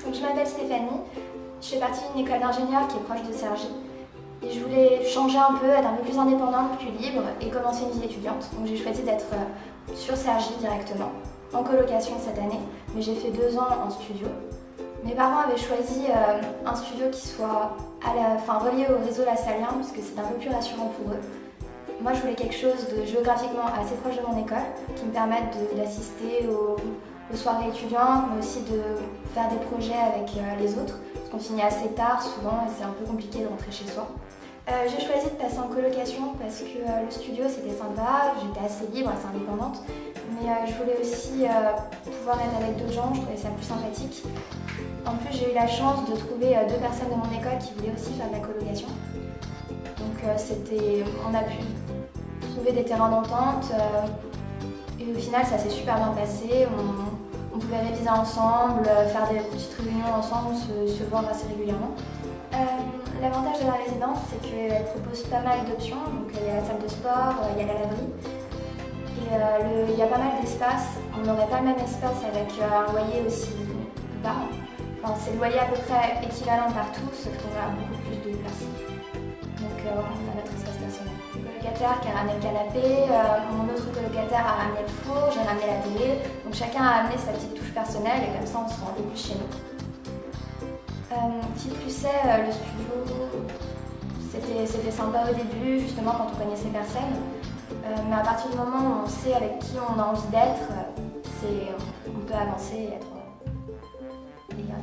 Donc je m'appelle Stéphanie, je fais partie d'une école d'ingénieurs qui est proche de Cergy. Et je voulais changer un peu, être un peu plus indépendante, plus libre et commencer une vie étudiante. Donc j'ai choisi d'être sur Cergy directement, en colocation cette année, mais j'ai fait 2 ans en studio. Mes parents avaient choisi un studio qui soit relié au réseau lassalien, parce que c'est un peu plus rassurant pour eux. Moi, je voulais quelque chose de géographiquement assez proche de mon école, qui me permette d'assister aux soirées étudiantes, mais aussi de faire des projets avec les autres, parce qu'on finit assez tard souvent et c'est un peu compliqué de rentrer chez soi. J'ai choisi de passer en colocation parce que le studio c'était sympa, j'étais assez libre, assez indépendante, mais je voulais aussi pouvoir être avec d'autres gens, je trouvais ça plus sympathique. En plus, j'ai eu la chance de trouver 2 personnes de mon école qui voulaient aussi faire de la colocation. Donc on a pu trouver des terrains d'entente et au final ça s'est super bien passé. On pouvait réviser ensemble, faire des petites réunions ensemble, se voir assez régulièrement. L'avantage de la résidence, c'est qu'elle propose pas mal d'options. Donc il y a la salle de sport, il y a la laverie et il y a pas mal d'espace. On n'aurait pas le même espace avec un loyer aussi bas. Enfin, c'est le loyer à peu près équivalent partout, sauf qu'on a beaucoup plus de place. Donc on a notre espace personnel. Le colocataire qui a ramené le canapé, mon autre colocataire a ramené le four, j'ai ramené la télé. Donc chacun a amené sa petite touche personnelle et comme ça on se sent un peu plus chez nous. Qui plus est, le studio, c'était sympa au début, justement quand on connaissait personne. Mais à partir du moment où on sait avec qui on a envie d'être, on peut avancer et être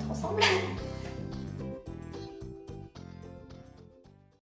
ensemble.